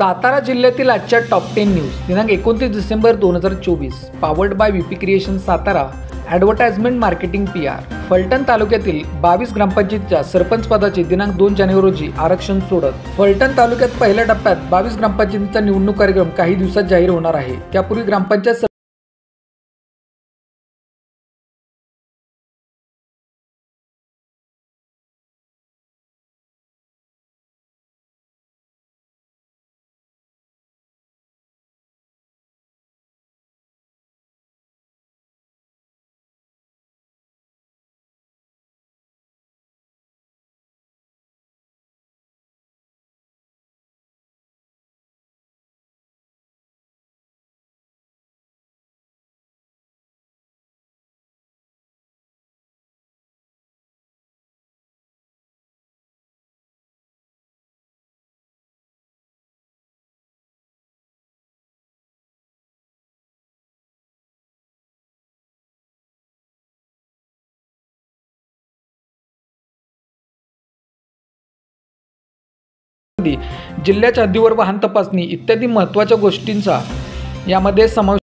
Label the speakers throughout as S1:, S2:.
S1: सातारा जिल्ह्यातील आजच्या top 10 news दिनांक 29 December 2024 powered by VP creation Satara advertisement marketing PR। Phaltan तालुक्यातील 22 ग्रामपंचायतीच्या सरपंच पदाचे दिनांक 2 जानेवारी रोजी आरक्षण सोडत फलटण तालुक्यात पहिल्या टप्प्यात 22 ग्रामपंचायतींचा निवडणूक कार्यक्रम काही दिवसात जाहीर होणार आहे। त्यापूर्वी ग्रामपंचायत जिल्ह्याच्या हद्दीवर वाहन तपासणी इत्यादी महत्त्वाच्या गोष्टींचा यामध्ये समावेश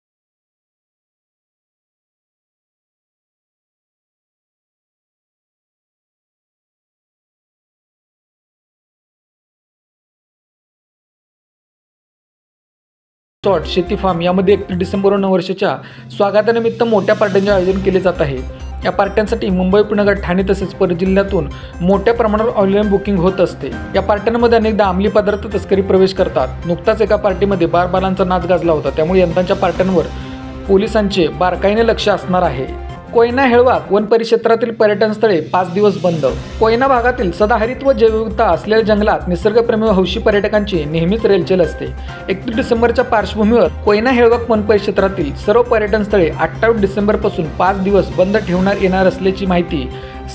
S1: शेती फार्म यामध्ये 31 डिसेंबर नववर्षाच्या स्वागतानिमित्त मोठ्या पार्ट्यांचे आयोजन केले जात आहे। या पार्ट्यांसाठी मुंबई, उपनगर, ठाणे तसेच परजिल्ह्यातून मोठ्या प्रमाणावर ऑनलाईन बुकिंग होत असते। या पार्ट्यांमध्ये अनेकदा अंमली पदार्थ तस्करी प्रवेश करतात। नुकताच एका पार्टीमध्ये बालबालांचा नाच गाजला होता, त्यामुळे यंदाच्या पार्ट्यांवर पोलिसांचे बारकाईने लक्ष असणार आहे। कोयना हेळवाक वन परिक्षेत्रातील पर्यटन स्थळे 5 दिवस बंद। कोयना भागातील सदाहरित व जैवविविधता असलेल्या जंगलात निसर्गप्रेमी व हौशी पर्यटकांची नेहमीच रेलचेल असते। 31 डिसेंबरच्या पार्श्वभूमीवर कोयना हेळवाक वन परिक्षेत्रातील सर्व पर्यटन स्थळे 28 डिसेंबरपासून 5 दिवस बंद ठेवण्यात येणार असल्याची माहिती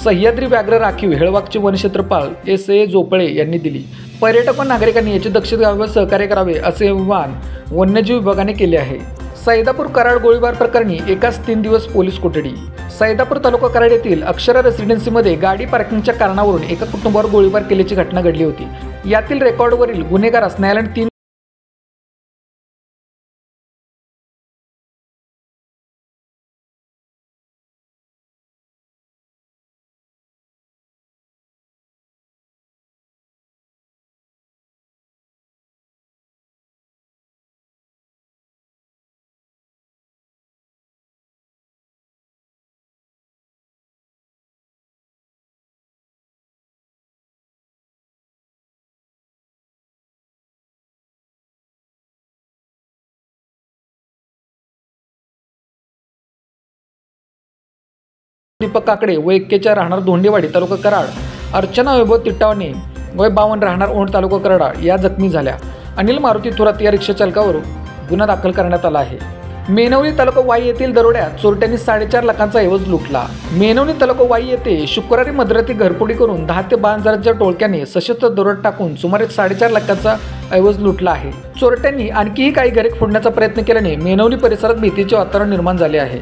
S1: सह्याद्री व्याघ्र राखीव हेळवाकचे वनक्षेत्रपाल SA जोपळे यांनी दिली। पर्यटक व नागरिकांनी याची दक्षता घ्यावी व सहकार्य करावे असे आवाहन वन्यजीव विभागाने केले आहे। सैदापूर कराड गोळीबार प्रकरणी एकाच 3 दिवस पोलीस कोठडी। सैदापूर तालुका कराड येथील अक्षरा रेसिडेन्सीमध्ये गाडी पार्किंगच्या कारणावरून एका कुटुंबावर गोळीबार केल्याची घटना घडली होती। यातील रेकॉर्डवरील गुन्हेगारास न्यायालयाने 3 दीपक काकडे वय 41 राहणार धोंडेवाडी तालुका कराड, अर्चना वैभव तिट्टावणे वय 52 राहणार ओंड तालुका कराड या जखमी झाल्या। अनिल मारुती थोरात या रिक्षा चालकावर गुन्हा दाखल करण्यात आला आहे। मेनवली तालुका वाई येथील दरोड्यात चोरट्यांनी 4.5 लाखांचा ऐवज लुटला। मेनवली तालुका वाई येथे शुक्रवारी मध्यरात्री घरफोडी करून 10 ते 12 जणांच्या टोळक्याने सशस्त्र दरोडा टाकून सुमारे 4.5 लाखांचा ऐवज लुटला आहे। चोरट्यांनी आणखीही काही घरे फोडण्याचा प्रयत्न केल्याने मेनवली परिसरात भीतीचे वातावरण निर्माण झाले आहे।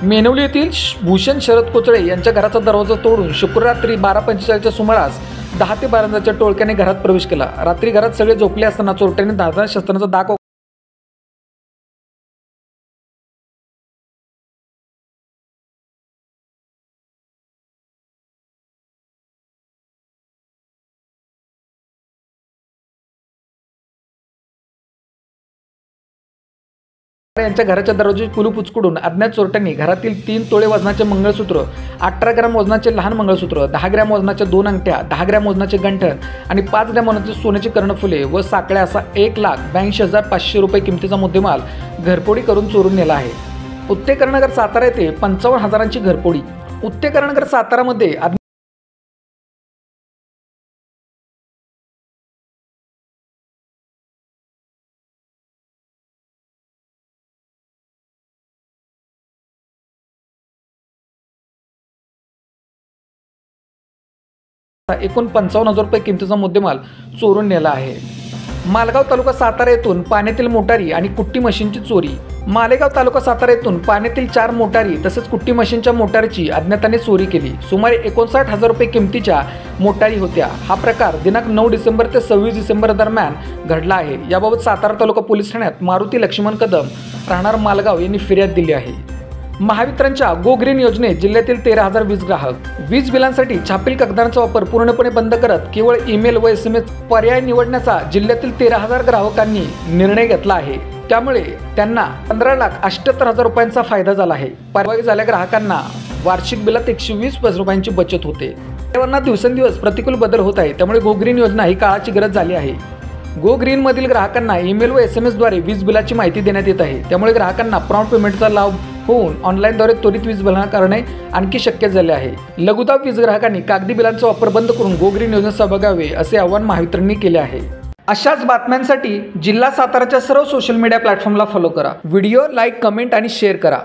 S1: मेनवली येथील भूषण शरद कोचळे यांच्या घराचा दरवाजा तोडून शुक्रवार रात्री 12:45च्या सुमारास 10 ते 12 जणांच्या टोळक्याने घरात प्रवेश केला। रात्री घरात सगळे झोपले असताना चोरट्यांनी धारदार शस्त्रांचा दाग यांच्या घराच्या दरवाजाची कुलूप उचकडून अज्ञात चोरट्यांनी घरातील 3 तोळे वजनाचे मंगळसूत्र, 18 ग्रॅम वजनाचे लहान मंगळसूत्र, 10 ग्रॅम वजनाच्या 2 अंगठ्या, 10 ग्रॅम वजनाचे गंठण आणि 5 ग्रॅम वजनाचे सोन्याची कर्णफुले व साखळ्या असा 1,82,500 रुपये किमतीचा मुद्देमाल घरफोडी करून चोरून नेला आहे। उत्तेकरनगर सातारा येथे 55,000ची घरफोडी। उत्तेकरनगर सातारामध्ये एकूण 55,000 रुपये किमतीचा मुद्देमाल चोरून नेला आहे। मालगाव तालुका सातारा येथून पाण्यातील मोटारी आणि कुट्टी मशीनची चोरी। मालेगाव तालुका सातारा येथून पाण्यातील 4 मोटारी तसेच कुट्टी मशीनच्या मोटारीची अज्ञाताने चोरी केली। सुमारे 59,000 रुपये किमतीच्या मोटारी होत्या। हा प्रकार दिनांक 9 डिसेंबर ते 26 डिसेंबर दरम्यान घडला आहे। याबाबत सातारा तालुका पोलीस ठाण्यात मारुती लक्ष्मण कदम राहणार मालगाव यांनी फिर्याद दिली आहे। महावितरणच्या गो ग्रीन योजनेत जिल्ह्यातील 13,000 वीज ग्राहक वीज बिलांसाठी छापील कागदांचा वापर पूर्णपणे बंद करत केवळ ईमेल व SMS पर्याय निवडण्याचा जिल्ह्यातील 13,000 ग्राहकांनी निर्णय घेतला आहे। त्यामुळे त्यांना 15,78,000 रुपयांचा फायदा झाला आहे। परवानगी झालेल्या ग्राहकांना वार्षिक बिलात 120 रुपयांची बचत होते। पर्यावरणात दिवसेंदिवस प्रतिकूल बदल होत आहे, त्यामुळे गो ग्रीन योजना ही काळाची गरज झाली आहे। गो ग्रीन मधील ग्राहकांना ईमेल व SMS द्वारे वीज बिलाची माहिती देण्यात येत आहे। त्यामुळे ग्राहकांना प्रॉम्प्ट पेमेंटचा लाभ होऊन ऑनलाईनद्वारे त्वरित वीज भरणा करणे आणखी शक्य झाले आहे। लघुदाब वीज ग्राहकांनी कागदी बिलांचा वापर बंद करून गो ग्रीन योजनेत सहभागी व्हावे असे आवाहन महावितरणने केले आहे। अशाच बातम्यांसाठी जिल्हा साताराच्या सर्व सोशल मीडिया प्लॅटफॉर्मला फॉलो करा। व्हिडिओ लाईक, कमेंट आणि शेअर करा।